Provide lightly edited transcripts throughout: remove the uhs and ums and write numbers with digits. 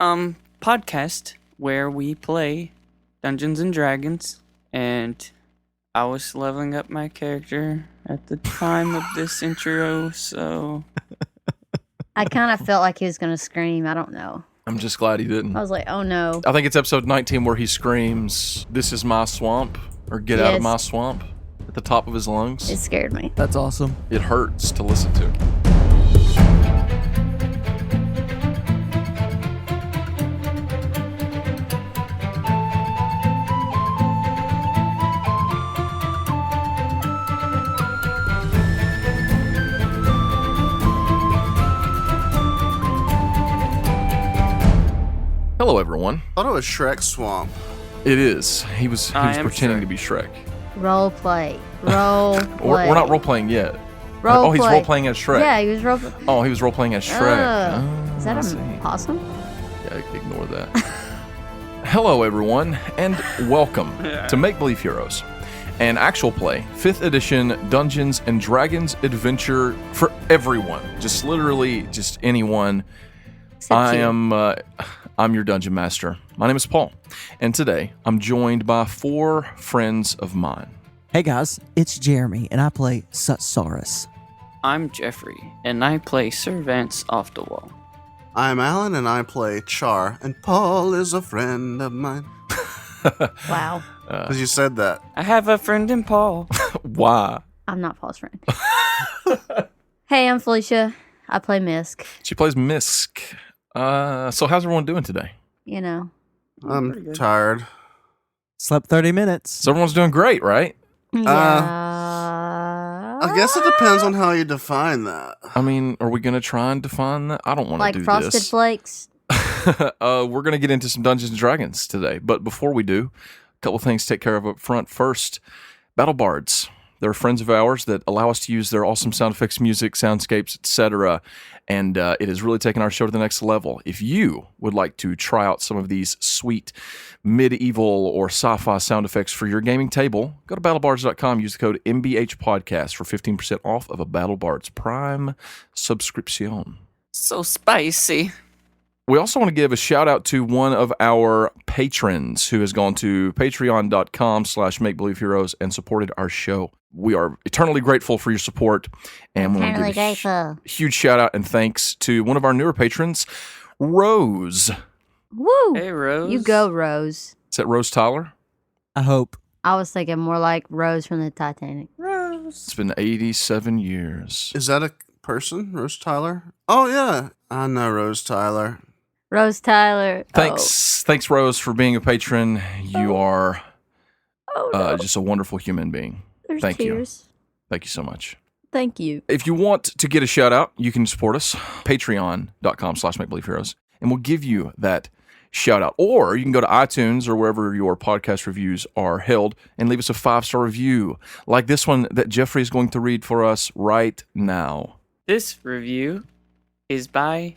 podcast where we play Dungeons and Dragons, and I was leveling up my character at the time of this intro, so I kind of felt like he was going to scream. I don't know. I'm just glad he didn't. I was like, oh no. I think it's episode 19 where he screams, "This is my swamp," or "Get out of my swamp," at the top of his lungs. It scared me. That's awesome. It hurts to listen to. Hello, everyone. I thought it was Shrek Swamp. It is. He was pretending to be Shrek. Role play. Role play. We're not role playing yet. Role he's play. role playing as Shrek. Yeah, he was role playing. Oh, he was role playing as Shrek. Is that a possum? Yeah, ignore that. Hello, everyone, and welcome to Make Believe Heroes, an actual play, 5th edition Dungeons and Dragons adventure for everyone. Just literally, just anyone. Except you. I'm your dungeon master. My name is Paul, and today I'm joined by 4 friends of mine. Hey guys, it's Jeremy, and I play Sutsaurus. I'm Jeffrey, and I play Sir Vance off the wall. I'm Alan, and I play Char, and Paul is a friend of mine. Wow. Because you said that. I have a friend in Paul. Why? I'm not Paul's friend. Hey, I'm Felicia. I play Misk. She plays Misk. So how's everyone doing today? You know. I'm tired. Slept 30 minutes. So everyone's doing great, right? Yeah. I guess it depends on how you define that. I mean, are we going to try and define that? I don't want to Like do Frosted this. Flakes. We're going to get into some Dungeons & Dragons today. But before we do, a couple things to take care of up front. First, Battle Bards. They're friends of ours that allow us to use their awesome sound effects, music, soundscapes, etc. And it has really taken our show to the next level. If you would like to try out some of these sweet medieval or sci-fi sound effects for your gaming table, go to battlebards.com. Use the code MBHPodcast for 15% off of a Battle Bards Prime subscription. So spicy. We also want to give a shout out to one of our patrons who has gone to patreon.com/makebelieveheroes and supported our show. We are eternally grateful for your support, and we want to give a huge shout out and thanks to one of our newer patrons, Rose. Woo. Hey, Rose. You go, Rose. Is that Rose Tyler? I hope. I was thinking more like Rose from the Titanic. Rose. It's been 87 years. Is that a person? Rose Tyler? Oh, yeah. I know Rose Tyler. Rose Tyler. Thanks, Rose, for being a patron. You are No. just a wonderful human being. There's Thank tears. you. Thank you so much. Thank you. If you want to get a shout out, you can support us, patreon.com/makebelieveheroes, and we'll give you that shout out. Or you can go to iTunes or wherever your podcast reviews are held and leave us a 5-star review, like this one that Jeffrey is going to read for us right now. This review is by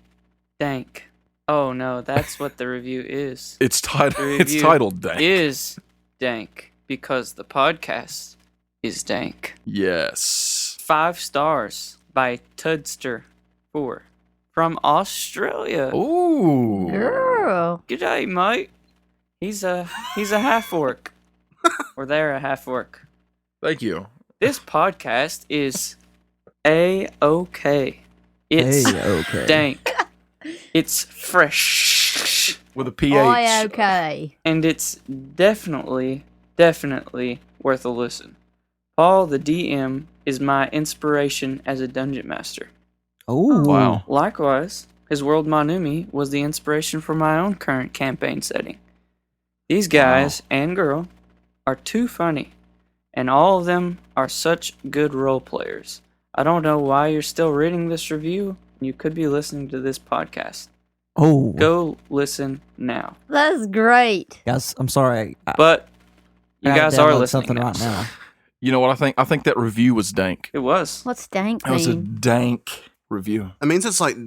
Dank. Oh no, that's what the review is. It's titled. The It's review titled Dank. Is Dank because the podcast is dank. Yes. 5 stars by Tudster4 from Australia. Ooh. Girl. G'day, mate. He's a half orc. Or they're a half orc. Thank you. This podcast is A-OK. It's A-OK. dank. It's fresh. With a PH. Boy, okay. And it's definitely worth a listen. Paul, the DM, is my inspiration as a dungeon master. Oh. Wow. Likewise, his World Manumi was the inspiration for my own current campaign setting. These guys and girl are too funny, and all of them are such good role players. I don't know why you're still reading this review. You could be listening to this podcast. Oh. Go listen now. That's great. Guys, I'm sorry. But you I guys download are listening something now. right now. You know what I think? I think that review was dank. It was. What's dank That was a mean? dank review. It means it's like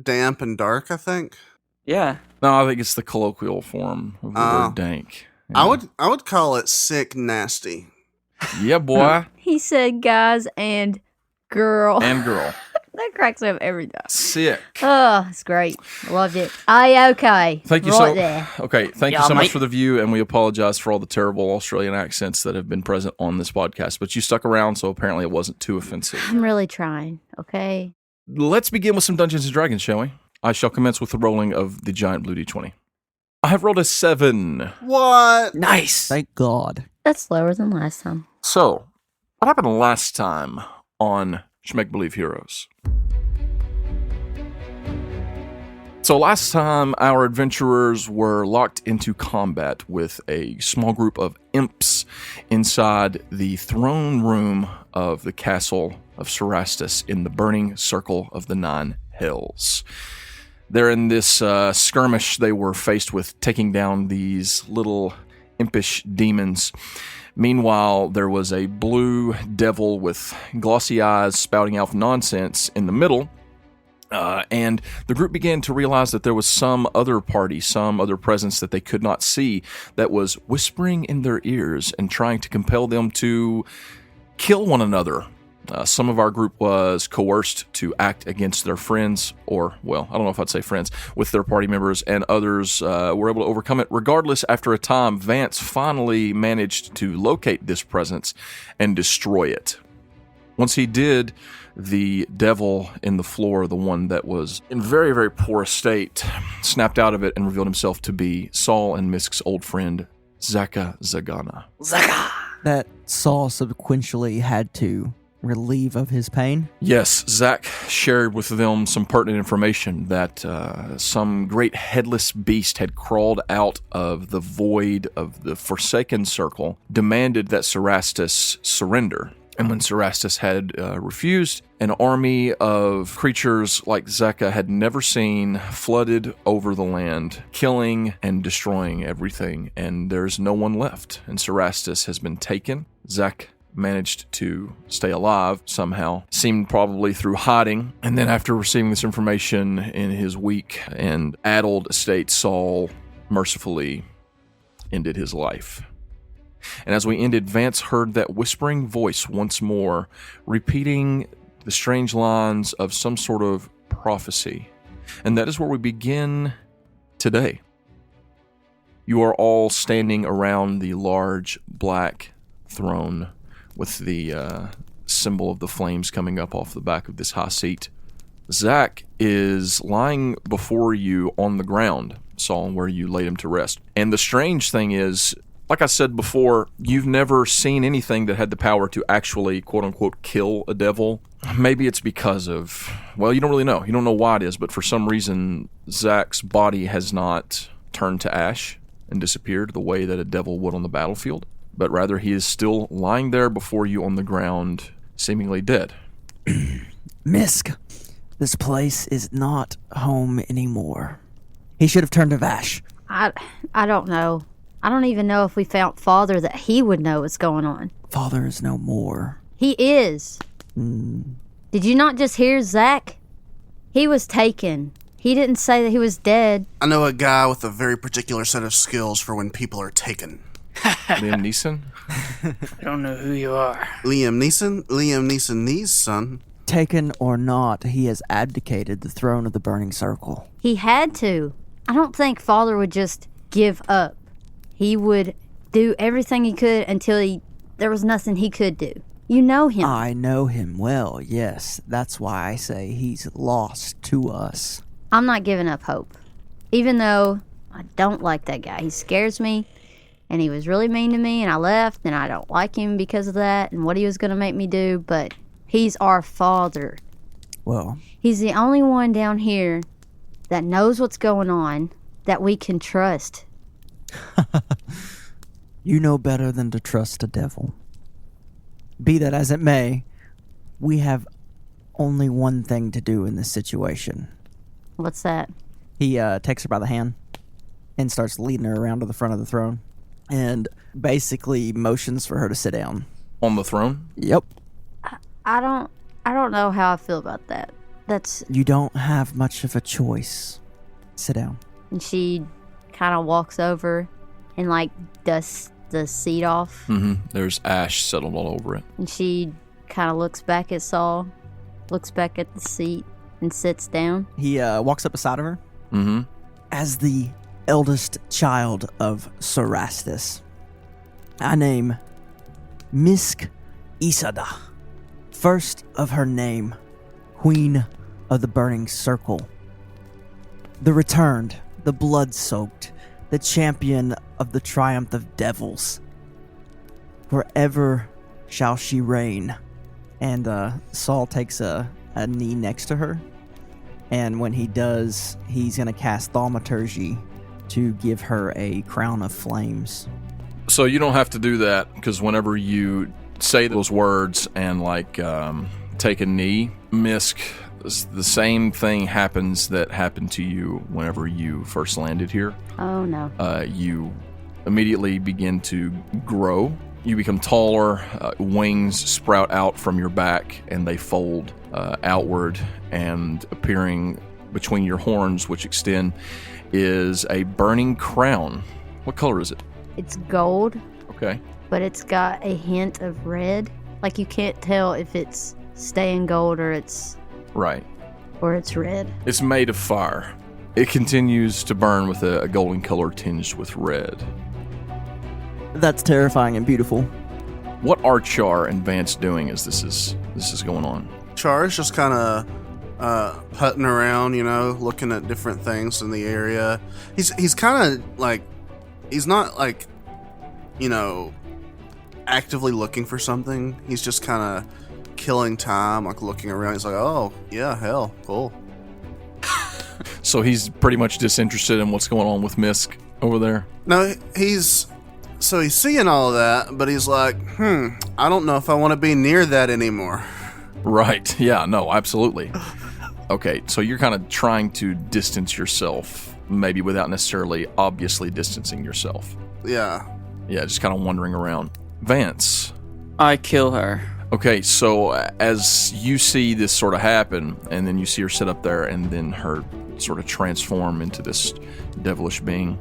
damp and dark, I think. Yeah. No, I think it's the colloquial form of the word dank. Yeah. I would call it sick nasty. Yeah, boy. He said guys and girl. And girl. That cracks me up every time. Sick. Oh, it's great. I loved it. Okay. Thank you right there. Okay, thank you Yeah, so much mate. for the view, and we apologize for all the terrible Australian accents that have been present on this podcast. But you stuck around, so apparently it wasn't too offensive. I'm really trying, okay? Let's begin with some Dungeons and Dragons, shall we? I shall commence with the rolling of the giant blue d20. I have rolled a 7. What? Nice. Thank God. That's slower than last time. So, what happened last time on Schmeck Believe Heroes? So last time, our adventurers were locked into combat with a small group of imps inside the throne room of the castle of Cerastus in the burning circle of the 9 hells. There in this skirmish, they were faced with taking down these little impish demons. Meanwhile, there was a blue devil with glossy eyes spouting out nonsense in the middle. And the group began to realize that there was some other party, some other presence that they could not see that was whispering in their ears and trying to compel them to kill one another. Some of our group was coerced to act against their friends, or, well, I don't know if I'd say friends, with their party members, and others were able to overcome it. Regardless, after a time, Vance finally managed to locate this presence and destroy it. Once he did, the devil in the floor, the one that was in very, very poor state, snapped out of it and revealed himself to be Saul and Misk's old friend, Zaka Zagana. Zaka. That Saul subsequently had to relieve of his pain. Yes, Zach shared with them some pertinent information that some great headless beast had crawled out of the void of the Forsaken Circle, demanded that Cerastus surrender. And when Cerastus had refused, an army of creatures like Zeka had never seen flooded over the land, killing and destroying everything, and there's no one left. And Cerastus has been taken. Zek managed to stay alive somehow, seemed probably through hiding. And then after receiving this information in his weak and addled state, Saul mercifully ended his life. And as we ended, Vance heard that whispering voice once more, repeating the strange lines of some sort of prophecy. And that is where we begin today. You are all standing around the large black throne with the symbol of the flames coming up off the back of this high seat. Zach is lying before you on the ground, Saul, where you laid him to rest. And the strange thing is, like I said before, you've never seen anything that had the power to actually, quote-unquote, kill a devil. Maybe it's because of, well, you don't really know. You don't know why it is, but for some reason, Zach's body has not turned to ash and disappeared the way that a devil would on the battlefield, but rather he is still lying there before you on the ground, seemingly dead. Misk, this place is not home anymore. He should have turned to Vash. I don't know. I don't even know if we found Father that he would know what's going on. Father is no more. He is. Did you not just hear Zach? He was taken. He didn't say that he was dead. I know a guy with a very particular set of skills for when people are taken. Liam Neeson? I don't know who you are. Liam Neeson's son. Taken or not, he has abdicated the throne of the Burning Circle. He had to. I don't think Father would just give up. He would do everything he could until there was nothing he could do. You know him. I know him well, yes. That's why I say he's lost to us. I'm not giving up hope. Even though I don't like that guy. He scares me, and he was really mean to me, and I left, and I don't like him because of that and what he was going to make me do, but he's our father. Well, He's the only one down here that knows what's going on, that we can trust. you know better than to trust a devil. Be that as it may, we have only one thing to do in this situation. What's that? He takes her by the hand and starts leading her around to the front of the throne and basically motions for her to sit down. On the throne? Yep. I don't know how I feel about that. You don't have much of a choice. Sit down. And she kind of walks over and like dusts the seat off. Mm-hmm. There's ash settled all over it. And she kind of looks back at Saul looks back at the seat and sits down. He walks up beside of her. Mm-hmm. As the eldest child of Sorastus, I name Misk Isada, first of her name, Queen of the Burning Circle, the returned, the blood-soaked, the champion of the triumph of devils. Forever shall she reign. And Saul takes a knee next to her, and when he does, he's going to cast Thaumaturgy to give her a crown of flames. So you don't have to do that, because whenever you say those words and take a knee, Misk, the same thing happens that happened to you whenever you first landed here. Oh, no. You immediately begin to grow. You become taller, wings sprout out from your back, and they fold outward, and appearing between your horns, which extend, is a burning crown. What color is it? It's gold, Okay. but it's got a hint of red. Like, you can't tell if it's staying gold or it's Right. red. It's made of fire. It continues to burn with a golden color tinged with red. That's terrifying and beautiful. What are Char and Vance doing as this is going on? Char is just kind of putting around, looking at different things in the area. He's kind of like, he's not like, actively looking for something. He's just kind of killing time, like looking around. He's like, oh yeah, hell, cool. So he's pretty much disinterested in what's going on with Misk over there? No, he's seeing all of that, but he's like, I don't know if I want to be near that anymore. Right. Yeah, no, absolutely. Okay, so you're kind of trying to distance yourself, maybe without necessarily obviously distancing yourself. Yeah. Yeah, just kind of wandering around. Vance. I kill her. Okay, so as you see this sort of happen, and then you see her sit up there, and then her sort of transform into this devilish being,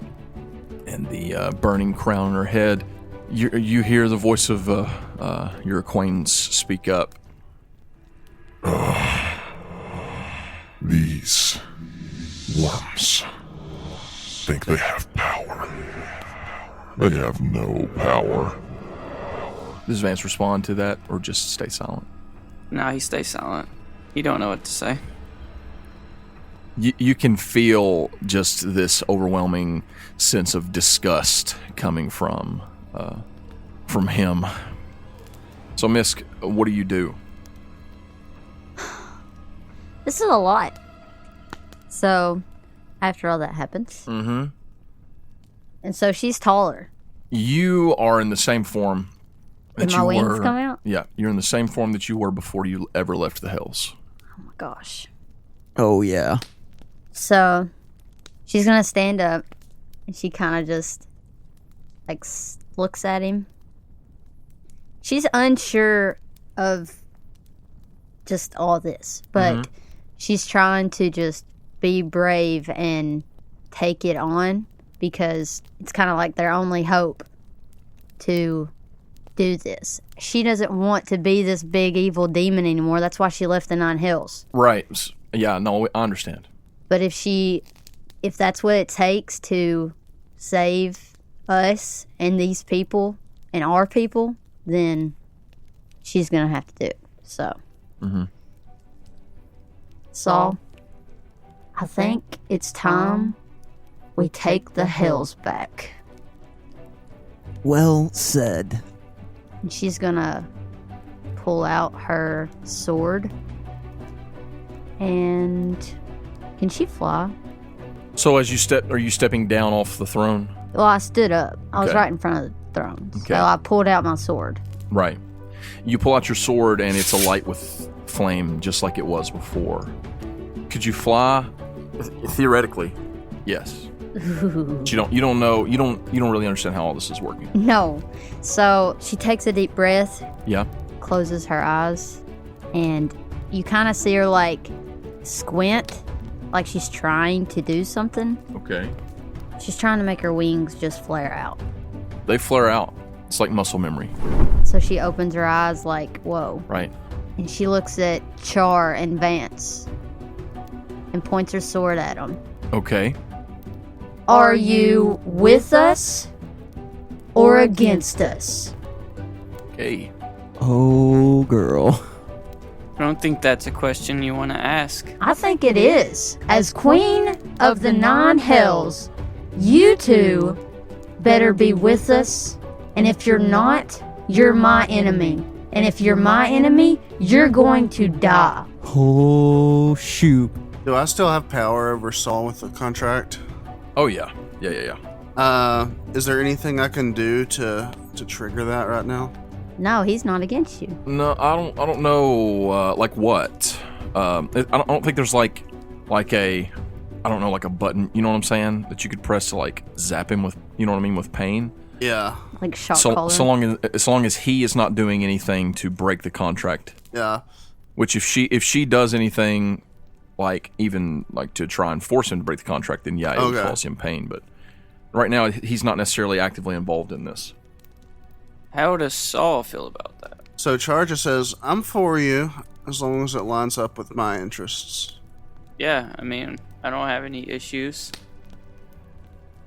and the burning crown on her head, you hear the voice of your acquaintance speak up. These lumps think they have power. They have no power. Does Vance respond to that, or just stay silent? No, he stays silent. He don't know what to say. You can feel just this overwhelming sense of disgust coming from him. So, Misk, what do you do? This is a lot. So, after all that happens. Mm-hmm. And so she's taller. You are in the same form that Did my you wings were. come out? Yeah, you're in the same form that you were before you ever left the hills. Oh my gosh. Oh, yeah. So, she's gonna stand up, and she kind of just, looks at him. She's unsure of just all this, but she's trying to just be brave and take it on, because it's kind of like their only hope to do this. She doesn't want to be this big evil demon anymore. That's why she left the Nine Hills. Right. Yeah, no, I understand. But if that's what it takes to save us and these people and our people, then she's gonna have to do it. So, Saul, I think it's time we take the hills back. Well said. And she's gonna pull out her sword. And can she fly? So as you step, are you stepping down off the throne? Well, I stood up. I was Okay. right in front of the throne. Okay. So I pulled out my sword. Right. You pull out your sword, and it's alight with flame, just like it was before. Could you fly? Theoretically, yes. But you don't know. You don't really understand how all this is working. No. So she takes a deep breath, Yeah. closes her eyes, and you kind of see her squint, like she's trying to do something. Okay. She's trying to make her wings just flare out. They flare out. It's like muscle memory, So she opens her eyes whoa. right? And she looks at Char and Vance and points her sword at them. Okay. Are you with us or against us? Okay. Oh, girl. I don't think that's a question you want to ask. I think it is. As queen of the 9 hells, you two better be with us. And if you're not, you're my enemy. And if you're my enemy, you're going to die. Oh, shoot. Do I still have power over Saul with the contract? Oh, yeah. Yeah. Is there anything I can do to trigger that right now? No, he's not against you. No, I don't know, like what? I don't think there's like a, I don't know, like a button, you know what I'm saying? That you could press to like zap him with, you know what I mean, with pain. Yeah. Like shock So collar. as long as he is not doing anything to break the contract. Yeah. Which if she does anything, like even like to try and force him to break the contract, then yeah, it would cause him pain. But right now he's not necessarily actively involved in this. How does Saul feel about that? So Charger says, I'm for you as long as it lines up with my interests. Yeah, I mean, I don't have any issues.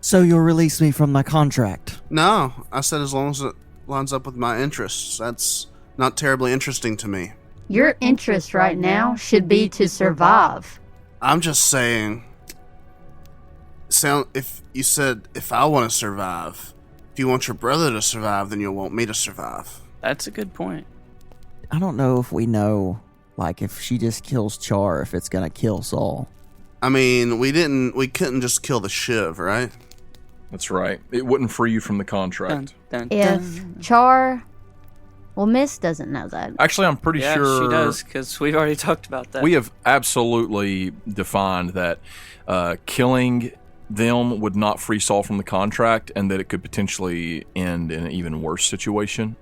So you'll release me from my contract? No, I said as long as it lines up with my interests. That's not terribly interesting to me. Your interest right now should be to survive. I'm just saying, if you said if I want to survive, if you want your brother to survive, then you'll want me to survive. That's a good point. I don't know if we know, like, if she just kills Char, if it's gonna kill Saul. I mean, we couldn't just kill the Shiv, right? That's right. It wouldn't free you from the contract. Dun, If Char... Well, Miss doesn't know that. Actually, I'm pretty yeah, sure she does, because we've already talked about that. we have absolutely defined that killing them would not free Saul from the contract, and that it could potentially end in an even worse situation.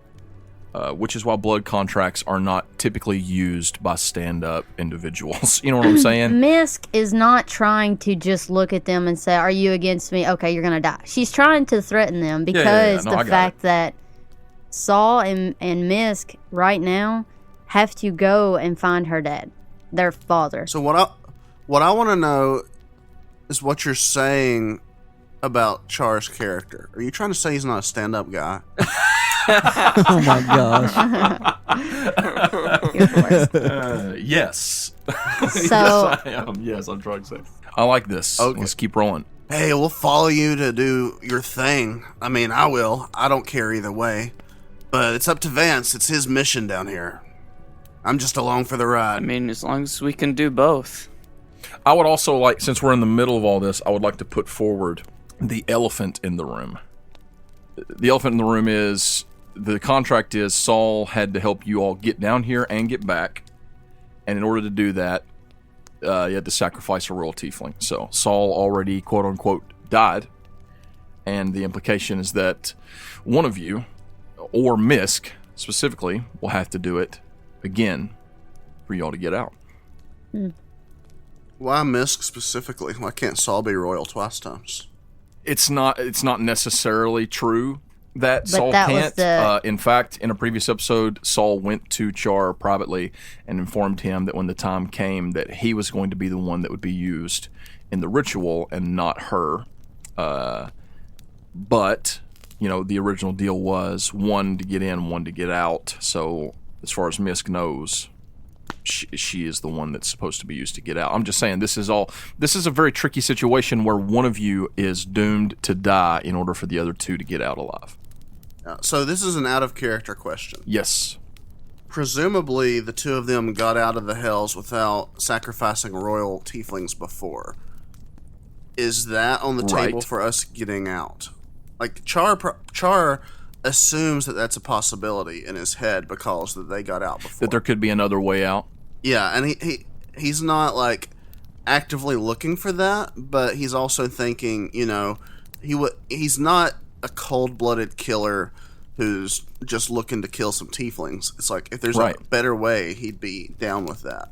Which is why blood contracts are not typically used by stand-up individuals. You know what I'm saying? Misk is not trying to just look at them and say, are you against me? Okay, you're going to die. She's trying to threaten them because No, I the got fact that Saul and Misk right now have to go and find her dad, their father. So what I want to know is what you're saying about Char's character. Are you trying to say he's not a stand-up guy? Oh my gosh. You're the worst. Yes. So- yes, I am. Yes, I'm trying to say. I like this. Okay. Let's keep rolling. Hey, we'll follow you to do your thing. I mean, I will. I don't care either way. But it's up to Vance. It's his mission down here. I'm just along for the I ride. mean, as long as we can do both. I would also like, since we're in the middle of all this, I would like to put forward the elephant in the room. The elephant in the room is, the contract is Saul had to help you all get down here and get back. And in order to do that, you had to sacrifice a royal tiefling. So Saul already, quote-unquote, died. And the implication is that one of you, or Misk specifically, will have to do it again for y'all to get out. Why Misk specifically? Why can't Saul be royal twice times? It's not necessarily true that But Saul that was can't. the- In fact, in a previous episode, Saul went to Char privately and informed him that when the time came that he was going to be the one that would be used in the ritual and not her. But, you know, the original deal was one to get in, one to get out. So as far as Misk knows, she is the one that's supposed to be used to get out. I'm just saying this is a very tricky situation where one of you is doomed to die in order for the other two to get out alive. So this is an out-of-character question. Yes. Presumably, the two of them got out of the hells without sacrificing royal tieflings before. Is that on the table Right. for us getting out? Like, Char assumes that that's a possibility in his head because that they got out before. That there could be another way out. Yeah, and he's not, like, actively looking for that, but he's also thinking, you know, he's not a cold-blooded killer who's just looking to kill some tieflings. It's like, if there's Right. a better way, he'd be down with that.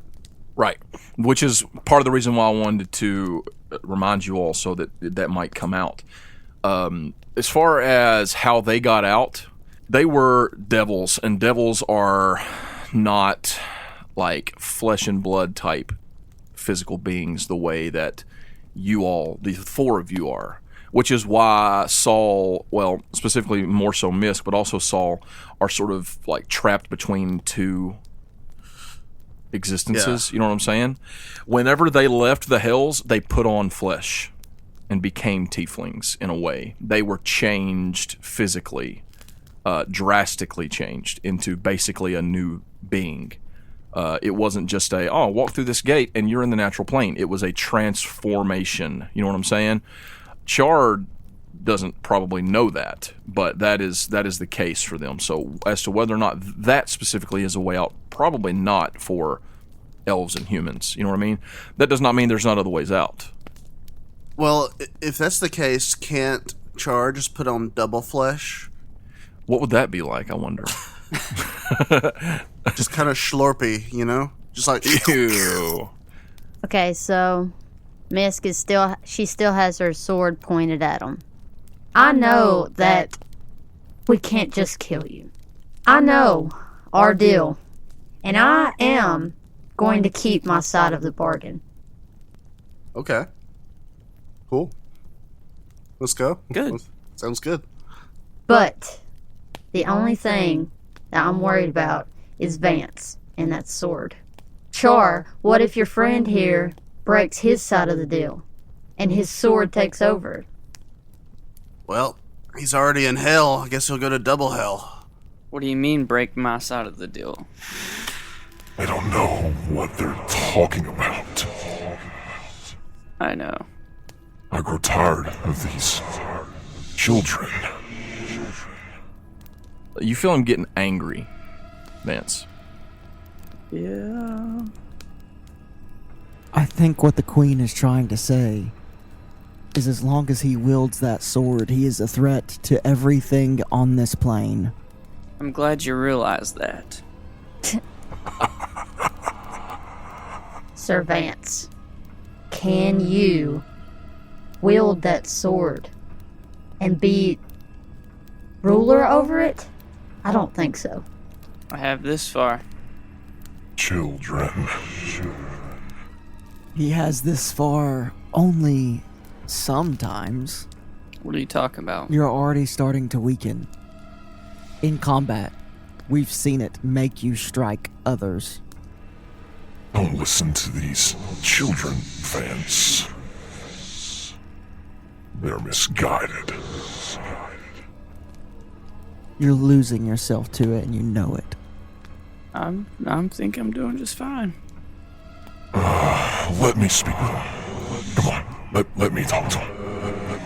Right. Which is part of the reason why I wanted to remind you all so that that might come out. As far as how they got out, they were devils, and devils are not like flesh and blood type physical beings the way that you all, the four of you are. Which is why Saul, well, specifically more so Misk, but also Saul, are sort of like trapped between two existences. You know what I'm saying? Whenever they left the Hells, they put on flesh and became tieflings in a way. They were changed physically, drastically changed into basically a new being. It wasn't just walk through this gate and you're in the natural plane. It was a transformation. You know what I'm saying? Char doesn't probably know that, but that is the case for them. So as to whether or not that specifically is a way out, probably not for elves and humans. You know what I mean? That does not mean there's not other ways out. Well, if that's the case, can't Char just put on double flesh? What would that be like, I wonder? Just kind of schlorpy, you know? Just like... Ew. Okay, so Misk is she still has her sword pointed at him. I know that we can't just kill you. I know our deal. And I am going to keep my side of the bargain. Okay. Cool. Let's go. Good. Sounds good. But the only thing that I'm worried about is Vance and that sword. Char, what if your friend here breaks his side of the deal and his sword takes over? Well, he's already in hell. I guess he'll go to double hell. What do you mean, break my side of the deal? I don't know what they're talking about. I know. I grow tired of these children. You feel him getting angry, Vance. Yeah. I think what the queen is trying to say is as long as he wields that sword, he is a threat to everything on this plane. I'm glad you realize that. Sir Vance, can you wield that sword and be ruler over it? I don't think so. I have this far. Children. He has this far only sometimes. What are you talking about? You're already starting to weaken. In combat, we've seen it make you strike others. Don't listen to these children, Vance. They're misguided. You're losing yourself to it and you know it. I'm think I'm doing just fine. Let me speak with them. Come on, let me talk to them.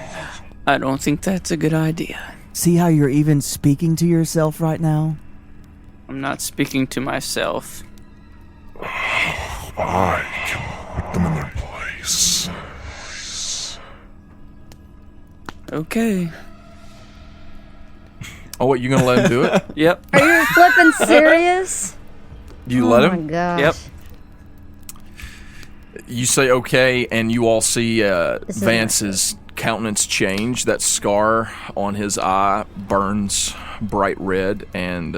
I don't think that's a good idea. See how you're even speaking to yourself right now? I'm not speaking to myself. I can put them in their place. Okay. Oh, what, you gonna let him do it? Yep. Are you flipping serious? You let Oh him? my gosh. Yep. You say okay, and you all see is Vance's countenance change. That scar on his eye burns bright red, and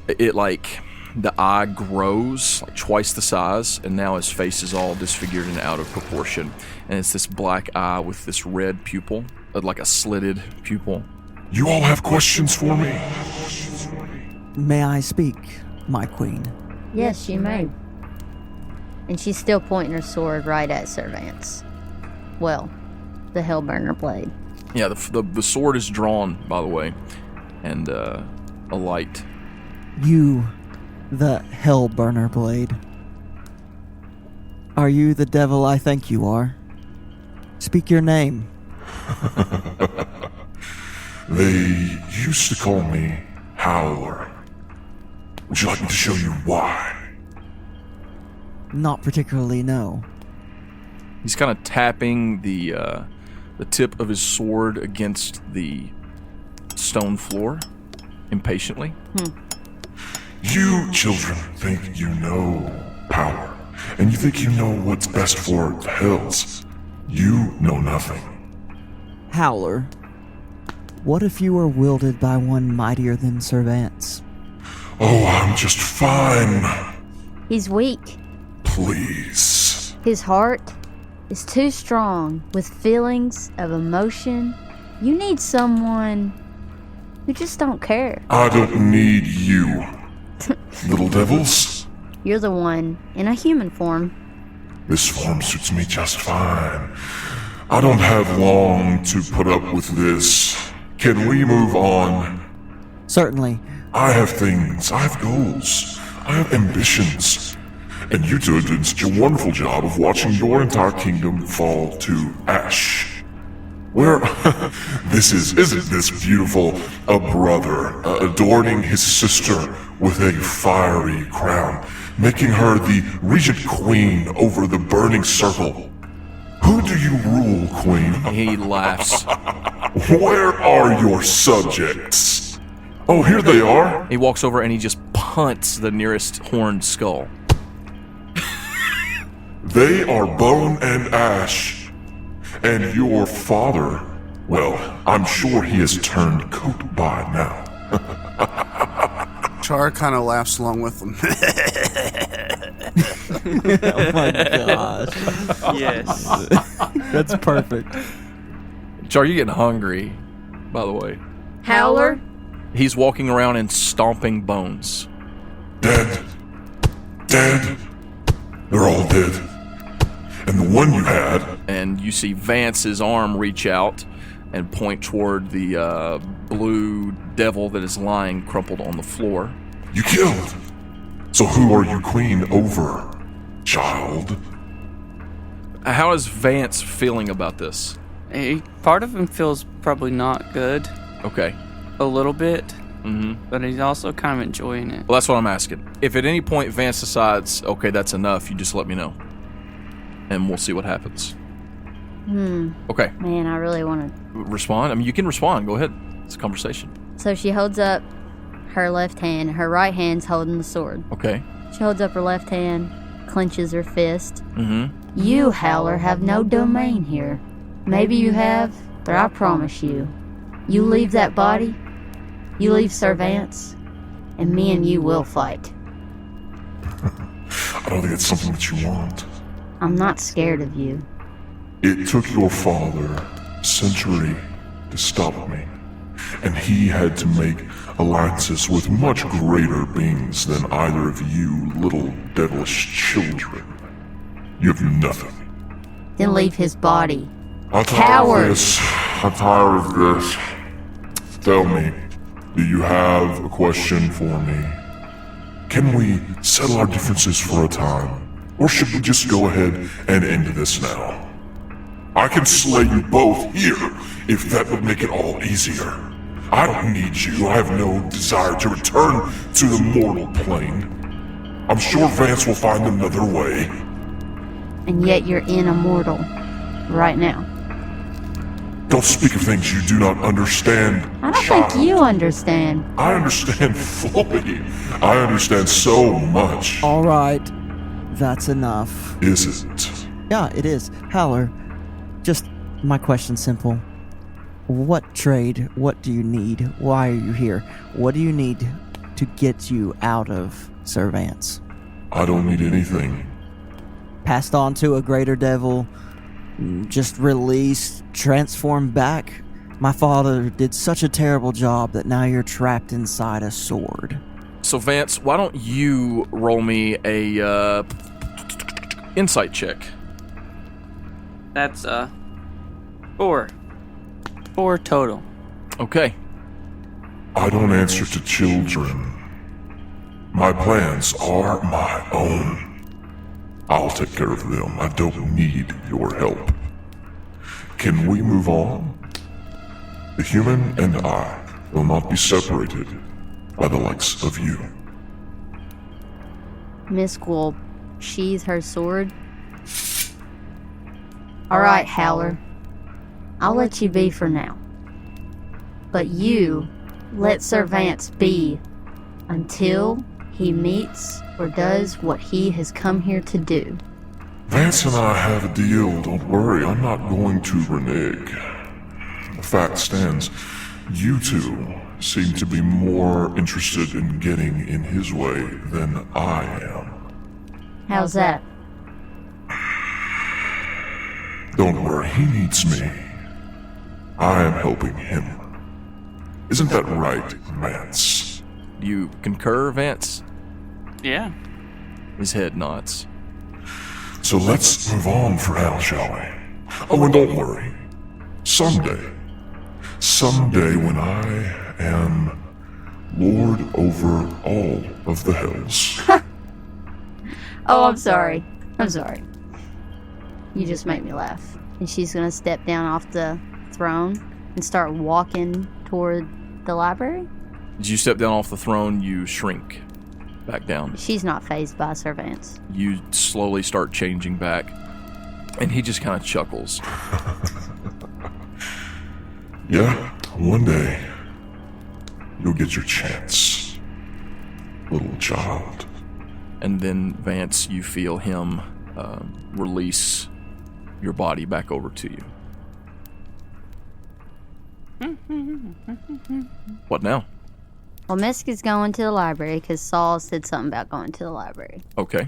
it like the eye grows like twice the size, and now his face is all disfigured and out of proportion. And it's this black eye with this red pupil, like a slitted pupil. You all have questions for me? May I speak, my queen? Yes, you may. And she's still pointing her sword right at Sir Vance. Well, the Hellburner blade. Yeah, the sword is drawn, by the way, and a light. You, the Hellburner blade. Are you the devil I think you are? Speak your name. They used to call me Howler. Would you like me to show you why? Not particularly, no. He's kind of tapping the tip of his sword against the stone floor impatiently. You children think you know power, and you think you know what's best for the Hells. You know nothing. Howler, what if you were wielded by one mightier than Sir Vance? Oh, I'm just fine. He's weak. Please. His heart is too strong with feelings of emotion. You need someone who just don't care. I don't need you, little devils. You're the one in a human form. This form suits me just fine. I don't have long to put up with this. Can we move on? Certainly. I have things, I have goals, I have ambitions. And you two did such a wonderful job of watching your entire kingdom fall to ash. Where, isn't this beautiful? A brother adorning his sister with a fiery crown, making her the regent queen over the burning circle. Who do you rule, queen? He laughs. Where are your subjects? Oh, here they are. He walks over and he just punts the nearest horned skull. They are bone and ash. And your father, well, I'm sure he has turned coat by now. Char kind of laughs along with them. Oh my gosh. Yes. That's perfect. Char, you're getting hungry, by the way. Howler? He's walking around and stomping bones. Dead. Dead. They're all dead. And the one you had, And you see Vance's arm reach out and point toward the blue devil that is lying crumpled on the floor. you killed. So who are you queen over, child? How is Vance feeling about this? Part of him feels probably not good, Okay. a little bit, Mm-hmm. but he's also kind of enjoying it. Well, that's what I'm asking. If at any point Vance decides, okay, that's enough, you just let me know. And we'll see what happens. Okay. Man, I really want to. Respond? I mean, you can respond. Go ahead. It's a conversation. So she holds up her left hand. Her right hand's holding the sword. Okay. She holds up her left hand, clenches her fist. Mm-hmm. You, Howler, have no domain here. Maybe you have, but I promise you, you leave that body, you leave Sir Vance, and me and you will fight. I don't think it's something that you want. I'm not scared of you. It took your father a century to stop me, and he had to make alliances with much greater beings than either of you little devilish children. You have nothing. Then leave his body. I'm tired of this. I'm tired of this. Tell me, do you have a question for me? Can we settle our differences for a time? Or should we just go ahead and end this now? I can slay you both here, if that would make it all easier. I don't need you. I have no desire to return to the mortal plane. I'm sure Vance will find another way. And yet you're in a mortal right now. Don't speak of things you do not understand, I don't child. think you understand. I understand fully. I understand so much. All right. That's enough. Is it? Yeah, it is. Howler, just my question's simple. What trade? What do you need? Why are you here? What do you need to get you out of Sir Vance? I don't need anything. Passed on to a greater devil? Just released? Transformed back? My father did such a terrible job that now you're trapped inside a sword. So, Vance, why don't you roll me a insight check? That's 4 total. Okay. I don't answer to children. My plans are my own. I'll take care of them. I don't need your help. Can we move on? The human and I will not be separated by the likes of you. Misk will sheathe her sword. Alright, Howler. I'll let you be for now. But you let Sir Vance be until he meets or does what he has come here to do. Vance and I have a deal. Don't worry, I'm not going to renege. The fact stands, you two seem to be more interested in getting in his way than I am. How's that? Don't worry, he needs me. I am helping him. Isn't that right, Vance? Do you concur, Vance? Yeah. His head nods. So let's move on for now, shall we? Oh, and don't worry. Someday when I am lord over all of the hells. Oh, I'm sorry. I'm sorry. You just make me laugh. And she's gonna step down off the throne and start walking toward the library? As you step down off the throne, you shrink back down. She's not fazed by Sir Vance. You slowly start changing back, and he just kind of chuckles. Yeah, one day you'll get your chance, little child. And then, Vance, you feel him release your body back over to you. What now? Well, Misk is going to the library because Saul said something about going to the library. Okay.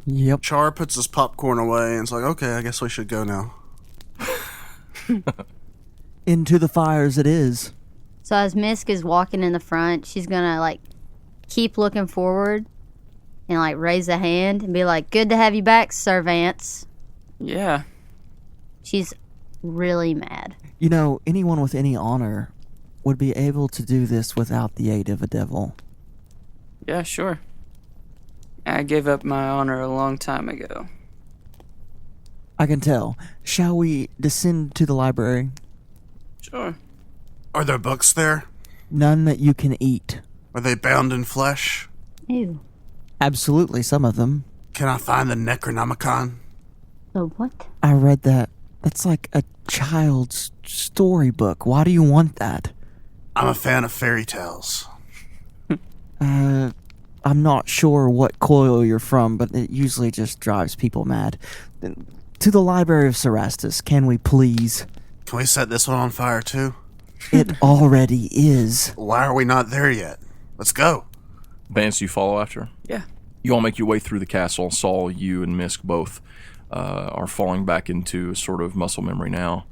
Yep. Char puts his popcorn away and it's like, okay, I guess we should go now. Into the fires it is. So as Misk is walking in the front, she's gonna keep looking forward and raise a hand and be like, "Good to have you back, Sir Vance." Yeah. She's really mad. You know, anyone with any honor would be able to do this without the aid of a devil. Yeah, sure. I gave up my honor a long time ago. I can tell. Shall we descend to the library? Sure. Are there books there? None that you can eat. Are they bound in flesh? Ew. Absolutely, some of them. Can I find the Necronomicon? So what? I read that. That's like a child's storybook. Why do you want that? I'm a fan of fairy tales. I'm not sure what coil you're from, but it usually just drives people mad. To the Library of Cerastus, can we please? Can we set this one on fire too? It already is. Why are we not there yet? Let's go. Vance, you follow after? Yeah. You all make your way through the castle. Saul, you, and Misk both are falling back into a sort of muscle memory now.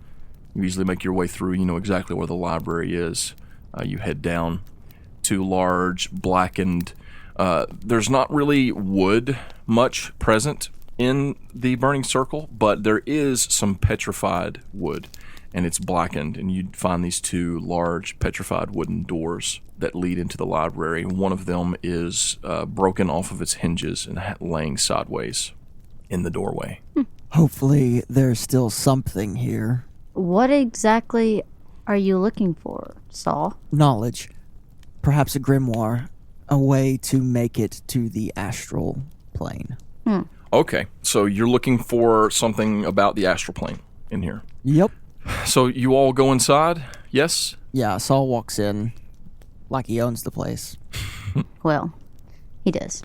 You easily make your way through. You know exactly where the library is. You head down to large, blackened... there's not really wood much present in the burning circle, but there is some petrified wood, and it's blackened, and you'd find these two large petrified wooden doors that lead into the library. One of them is broken off of its hinges and laying sideways in the doorway. Hopefully there's still something here. What exactly are you looking for, Saul? Knowledge. Perhaps a grimoire. A way to make it to the astral plane. Okay, so you're looking for something about the astral plane in here. Yep. So you all go inside, yes? Yeah, Saul walks in like he owns the place. Well, he does.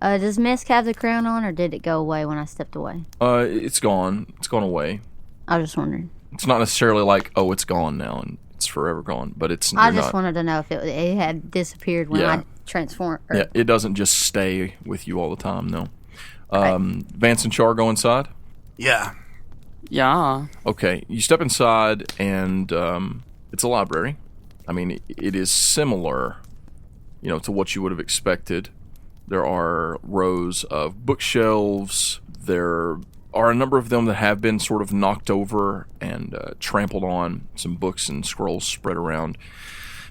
Does Misk have the crown on, or did it go away when I stepped away? It's gone. It's gone away. I was just wondering. It's not necessarily like, oh, it's gone now and it's forever gone, but it's I you're just not, wanted to know if it had disappeared when Yeah. I transformed. Yeah, it doesn't just stay with you all the time, no. Right. Vance and Char go inside? Yeah. Yeah. Okay, you step inside and it's a library. I mean, it is similar, to what you would have expected. There are rows of bookshelves. There are a number of them that have been sort of knocked over and trampled on. Some books and scrolls spread around.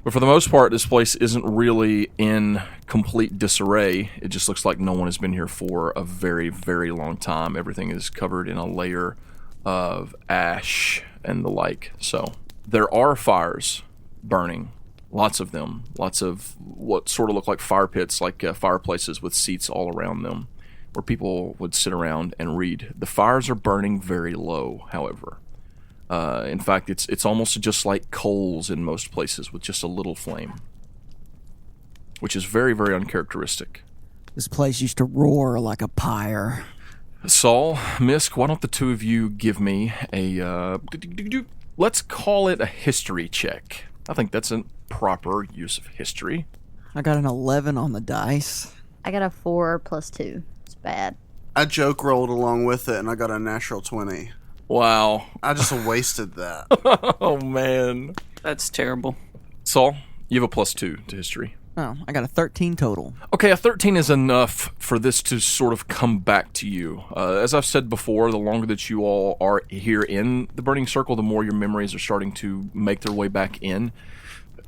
But for the most part, this place isn't really in complete disarray. It just looks like no one has been here for a very, very long time. Everything is covered in a layer of ash and the like. So there are fires burning, lots of them. Lots of what sort of look like fire pits, like fireplaces with seats all around them, where people would sit around and read. The fires are burning very low, however. In fact, it's almost just like coals in most places with just a little flame, which is very, very uncharacteristic. This place used to roar like a pyre. Saul, Misk, why don't the two of you give me a, let's call it a history check. I think that's a proper use of history. I got an 11 on the dice. I got a 4 plus 2. It's bad. I joke rolled along with it, and I got a natural 20. Wow. I just wasted that. Oh, man. That's terrible. Saul, you have a +2 to history. Oh, I got a 13 total. Okay, a 13 is enough for this to sort of come back to you. As I've said before, the longer that you all are here in the Burning Circle, the more your memories are starting to make their way back in.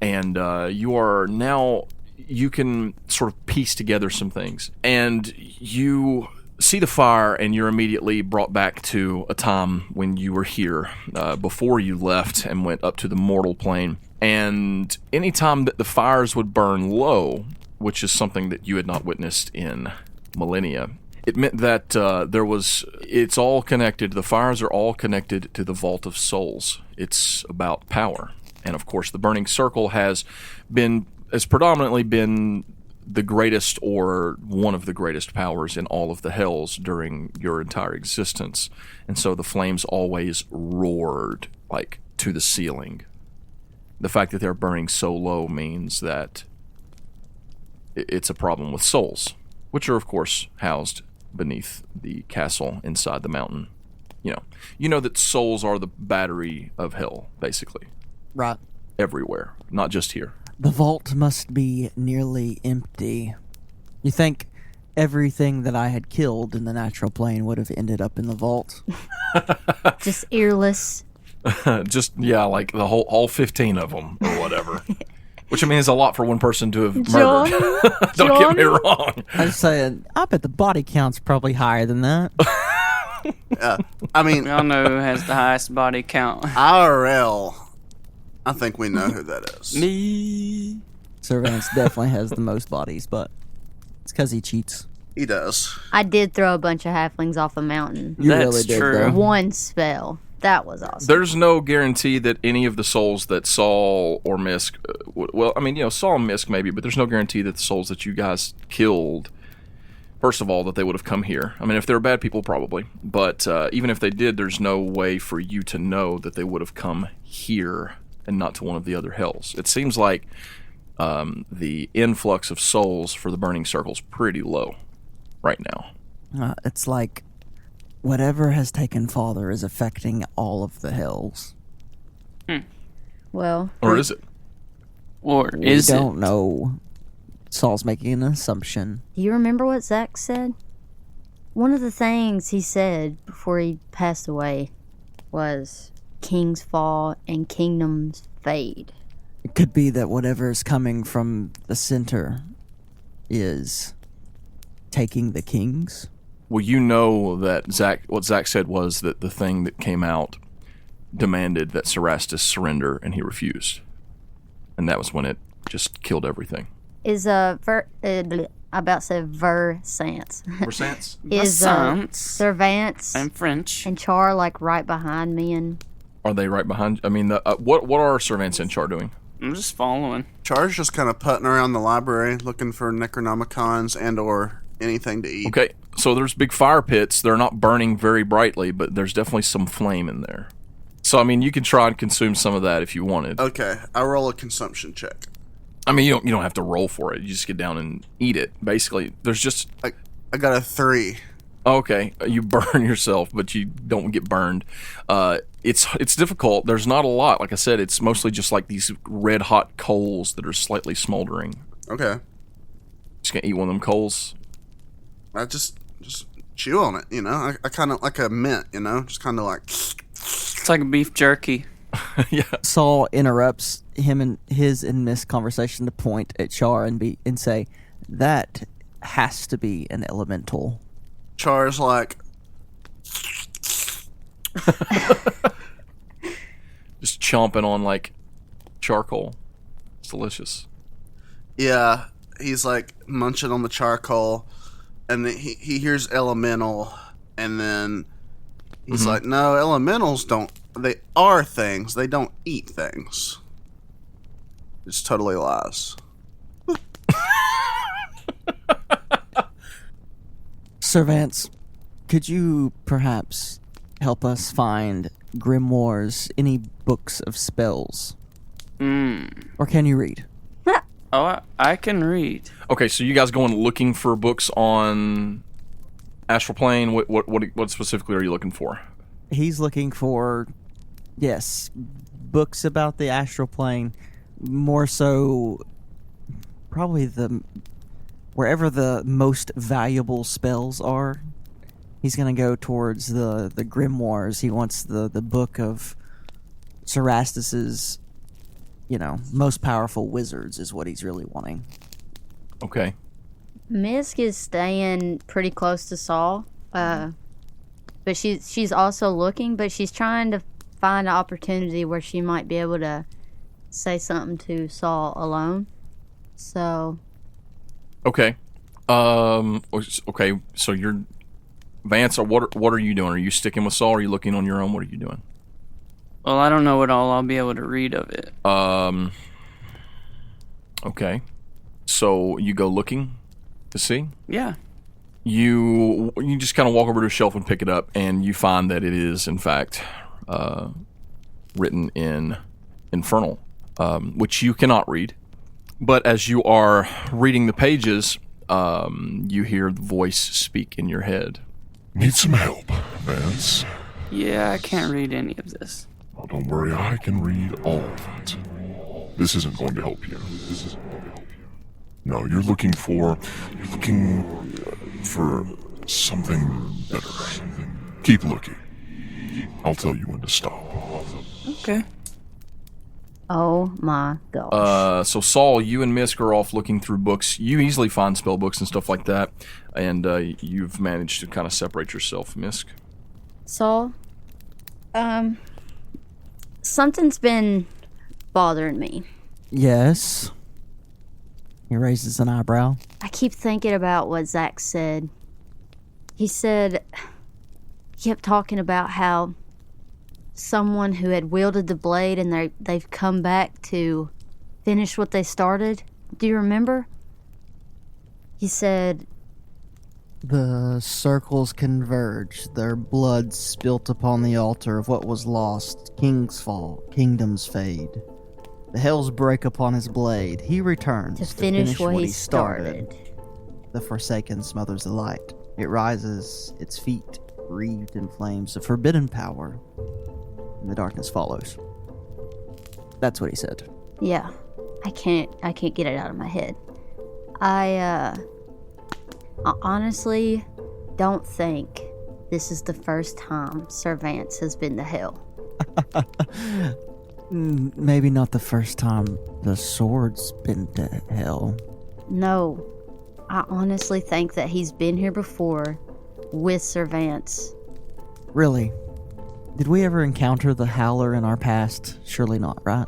And you are now, you can sort of piece together some things. And you see the fire, and you're immediately brought back to a time when you were here before you left and went up to the mortal plane. And any time that the fires would burn low, which is something that you had not witnessed in millennia, it meant that it's all connected. The fires are all connected to the Vault of Souls. It's about power. And of course, the Burning Circle has predominantly been the greatest or one of the greatest powers in all of the hells during your entire existence. And so the flames always roared, like, to the ceiling. The fact that they're burning so low means that it's a problem with souls, which are, of course, housed beneath the castle inside the mountain. You know that souls are the battery of hell, basically. Right. Everywhere, not just here. The vault must be nearly empty. You think everything that I had killed in the natural plane would have ended up in the vault? Just earless. Like all 15 of them or whatever. Which, I mean, is a lot for one person to have John? murdered. Don't get me wrong. I was saying, I bet the body count's probably higher than that. I mean, Y'all know who has the highest body count. IRL, I think we know who that is. Me. Servants definitely has the most bodies, but it's because he cheats. He does. I did throw a bunch of halflings off a mountain. You That's really did, true. though. One spell. That was awesome. There's no guarantee that any of the souls that Saul or Misk, Saul and Misk maybe, but there's no guarantee that the souls that you guys killed, first of all, that they would have come here. I mean, if they're bad people, probably. But even if they did, there's no way for you to know that they would have come here and not to one of the other hells. It seems like the influx of souls for the Burning Circle is pretty low right now. It's like whatever has taken Father is affecting all of the hells. Well, Or is it? Or We is don't it? know. Saul's making an assumption. do you remember what Zach said? One of the things he said before he passed away was kings fall and kingdoms fade. It could be that whatever is coming from the center is taking the kings. Well, you know that what Zach said was that the thing that came out demanded that Cerastus surrender, and he refused. And that was when it just killed everything. Is I about to say Versance. Versance? Is Versance. Servants I'm French. and Char like right behind me and Are they right behind? I mean, what are Servants and Char doing? I'm just following. Char's just kind of putting around the library looking for Necronomicons and or anything to eat. Okay, so there's big fire pits. They're not burning very brightly, but there's definitely some flame in there. So, I mean, you can try and consume some of that if you wanted. Okay, I roll a consumption check. I mean, you don't have to roll for it. You just get down and eat it. Basically, there's just I got a 3. okay. You burn yourself, but you don't get burned. It's difficult. There's not a lot. Like I said, it's mostly just like these red hot coals that are slightly smoldering. Okay. Just gonna eat one of them coals. I just chew on it, you know? I kind of like a mint, you know? Just kind of like... It's like beef jerky. Yeah. Saul interrupts him and Miss conversation to point at Char and say, "That has to be an elemental." Char's like... Just chomping on like charcoal. It's delicious. Yeah, he's like munching on the charcoal, and then he hears elemental, and then he's like, no, elementals don't, they are things, they don't eat things. It's totally lies. Servants, could you perhaps help us find grimoires, any books of spells? Or can you read? Oh, I can read. Okay, so you guys going looking for books on Astral plane. What specifically are you looking for? He's looking for, yes, books about the astral plane. More so, probably wherever the most valuable spells are. He's gonna go towards the grimoires. He wants the book of Cerastus's, most powerful wizards is what he's really wanting. Okay. Misk is staying pretty close to Saul, but she's also looking, but she's trying to find an opportunity where she might be able to say something to Saul alone. So. Okay. Okay. So you're Vance. Or what are you doing? Are you sticking with Saul? Or are you looking on your own? What are you doing? Well, I don't know what all I'll be able to read of it. Okay. So you go looking to see? Yeah. You just kind of walk over to a shelf and pick it up, and you find that it is, in fact, written in Infernal, which you cannot read. But as you are reading the pages, you hear the voice speak in your head. Need some help, Vance? Yeah, I can't read any of this. Oh, don't worry, I can read all of it. This isn't going to help you. No, you're looking for something better. Keep looking. I'll tell you when to stop. Okay. Oh my gosh. So Saul, you and Misk are off looking through books. You easily find spell books and stuff like that, and you've managed to kind of separate yourself, Misk. Saul, something's been bothering me. Yes. He raises an eyebrow. I keep thinking about what Zach said. He kept talking about how someone who had wielded the blade and they've come back to finish what they started. Do you remember? He said, The circles converge, their blood spilt upon the altar of what was lost. Kings fall, kingdoms fade. The hells break upon his blade. He returns to finish what he started. The Forsaken smothers the light. It rises, its feet wreathed in flames of forbidden power, and the darkness follows. That's what he said. Yeah, I can't get it out of my head. I honestly don't think this is the first time Sir Vance has been to hell. Maybe not the first time the sword's been to hell. No, I honestly think that he's been here before with Sir Vance. Really? Did we ever encounter the Howler in our past? Surely not, right?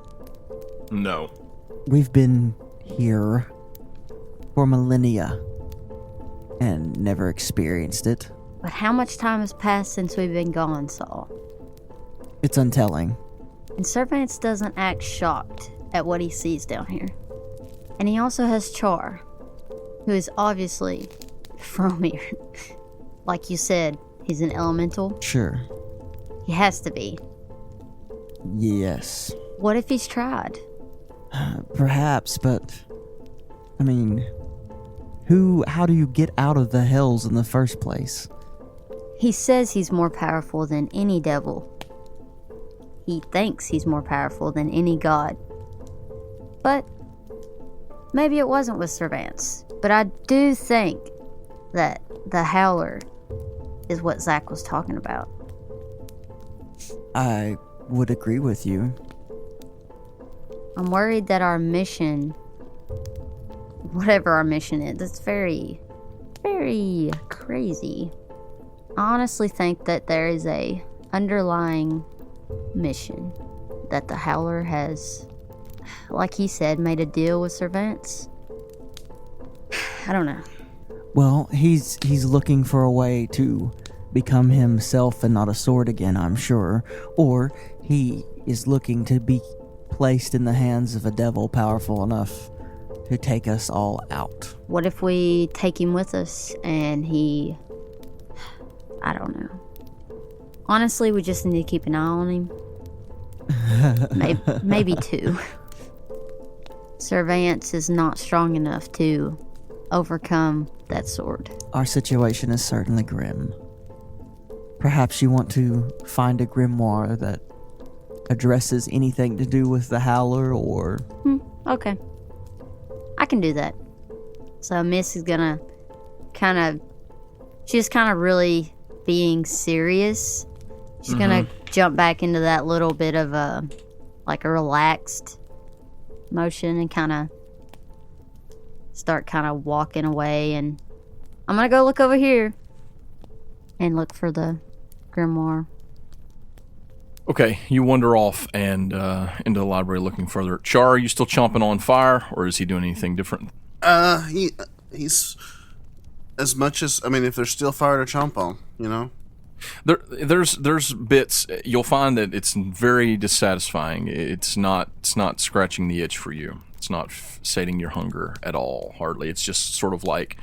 No. We've been here for millennia and never experienced it. But how much time has passed since we've been gone, Saul? It's untelling. And Sir Vance doesn't act shocked at what he sees down here. And he also has Char, who is obviously from here. Like you said, he's an elemental. Sure. He has to be. Yes. What if he's tried? Perhaps, but I mean, how do you get out of the hells in the first place? He says he's more powerful than any devil. He thinks he's more powerful than any god. But maybe it wasn't with Sir Vance. But I do think that the Howler is what Zach was talking about. I would agree with you. I'm worried that our mission, whatever our mission is, it's very, very crazy. I honestly think that there is a underlying mission that the Howler has, like he said, made a deal with Sir Vance. I don't know. Well, he's looking for a way to become himself and not a sword again, I'm sure. Or he is looking to be placed in the hands of a devil powerful enough to take us all out. What if we take him with us and I don't know. Honestly, we just need to keep an eye on him. Maybe two. Sir Vance is not strong enough to overcome that sword. Our situation is certainly grim. Perhaps you want to find a grimoire that addresses anything to do with the Howler, or... Okay. I can do that. So Miss is gonna she's kind of really being serious. She's gonna jump back into that little bit of a relaxed motion and kind of start walking away, and I'm gonna go look over here and look for the grimoire. Okay, you wander off and into the library looking further. Char, are you still chomping on fire, or is he doing anything different? He's as much as, I mean, if there's still fire to chomp on, you know. There's bits you'll find that it's very dissatisfying. It's not scratching the itch for you. It's not sating your hunger at all, hardly. It's just sort of like,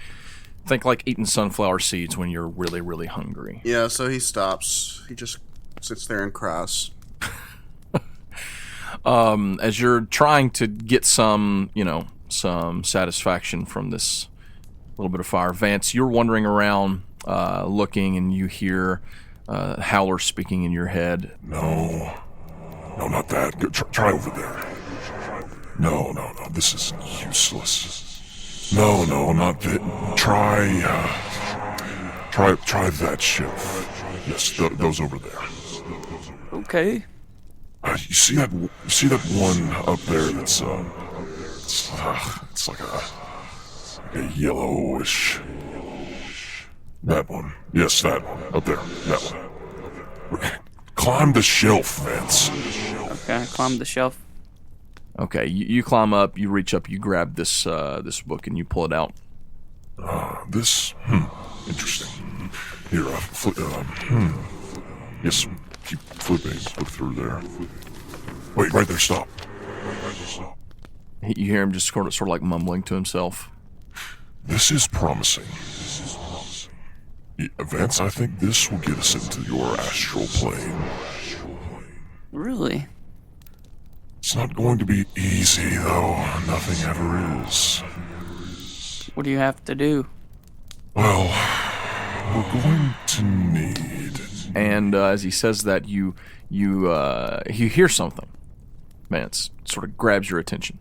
think like eating sunflower seeds when you're really, really hungry. Yeah, so he stops. He just sits there and cries. As you're trying to get some satisfaction from this little bit of fire, Vance, you're wandering around looking, and you hear Howler speaking in your head. No, not that. Go, try over there. No, this is useless. No, not that. Try that shelf. Yes, those over there. Okay. You see that one up there that's it's like a yellowish. That one. Yes, that one. Up there. That one. Climb the shelf, Vance. Okay, I climbed the shelf. Okay, you climb up, you reach up, you grab this book, and you pull it out. This. Interesting. Here, Yes, keep flipping. Flip through there. Wait, right there. Stop. You hear him just sort of like mumbling to himself. This is promising. Vance, I think this will get us into your astral plane. Really? It's not going to be easy, though. Nothing ever is. What do you have to do? Well, we're going to need... And as he says that, you hear something. Vance, sort of grabs your attention.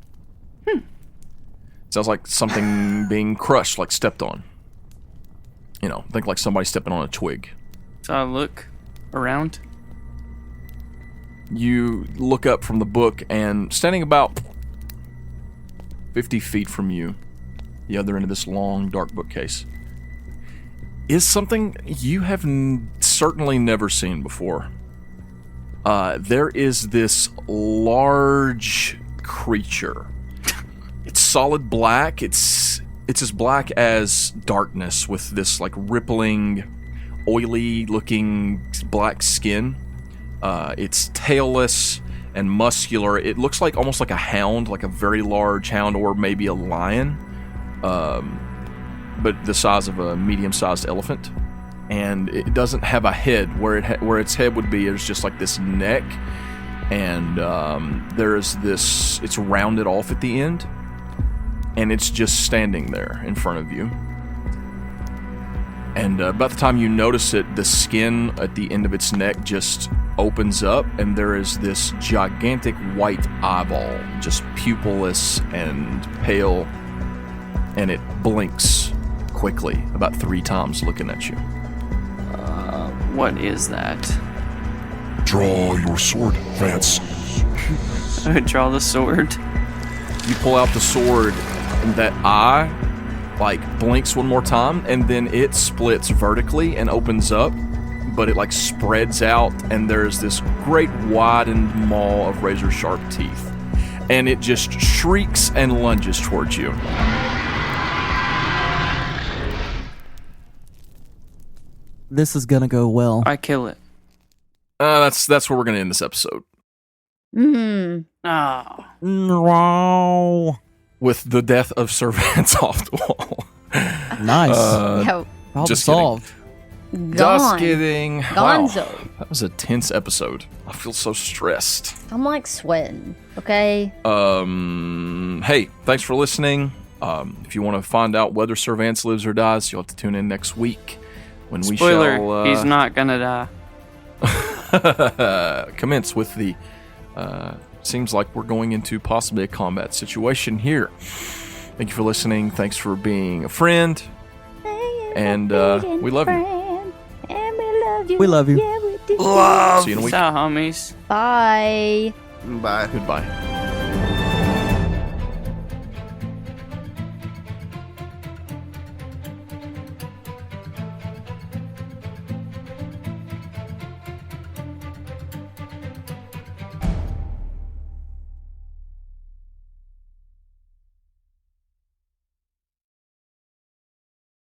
Sounds like something being crushed, like stepped on. Think like somebody stepping on a twig. So I look around. You look up from the book, and standing about 50 feet from you, the other end of this long, dark bookcase, is something you have certainly never seen before. There is this large creature. It's solid black. It's as black as darkness, with this like rippling, oily-looking black skin. It's tailless and muscular. It looks like almost like a hound, like a very large hound, or maybe a lion, but the size of a medium-sized elephant. And it doesn't have a head. Where its head would be, there's just like this neck, and there's this. It's rounded off at the end, and it's just standing there in front of you. And about the time you notice it, the skin at the end of its neck just opens up, and there is this gigantic white eyeball, just pupilless and pale, and it blinks quickly about 3 times looking at you. What is that? Draw your sword, Vance. I draw the sword. You pull out the sword, and that eye blinks one more time, and then it splits vertically and opens up, but it spreads out, and there's this great widened maw of razor sharp teeth, and it just shrieks and lunges towards you. This is gonna go well. I kill it. That's where we're gonna end this episode. Mm-hmm. Oh. No. With the death of Sir Vance off the wall. Nice. Yo, Problem just solved. gone. Just kidding. Wow. Gonzo. That was a tense episode. I feel so stressed. I'm sweating. Okay. Hey, thanks for listening. If you want to find out whether Sir Vance lives or dies, you'll have to tune in next week when we Spoiler, shall he's not gonna die. commence with the seems like we're going into possibly a combat situation here. Thank you for listening. Thanks for being a friend. And we love you. We love you. Yeah, we do. Love. See you in a week. Peace out, homies. Bye. Bye. Goodbye.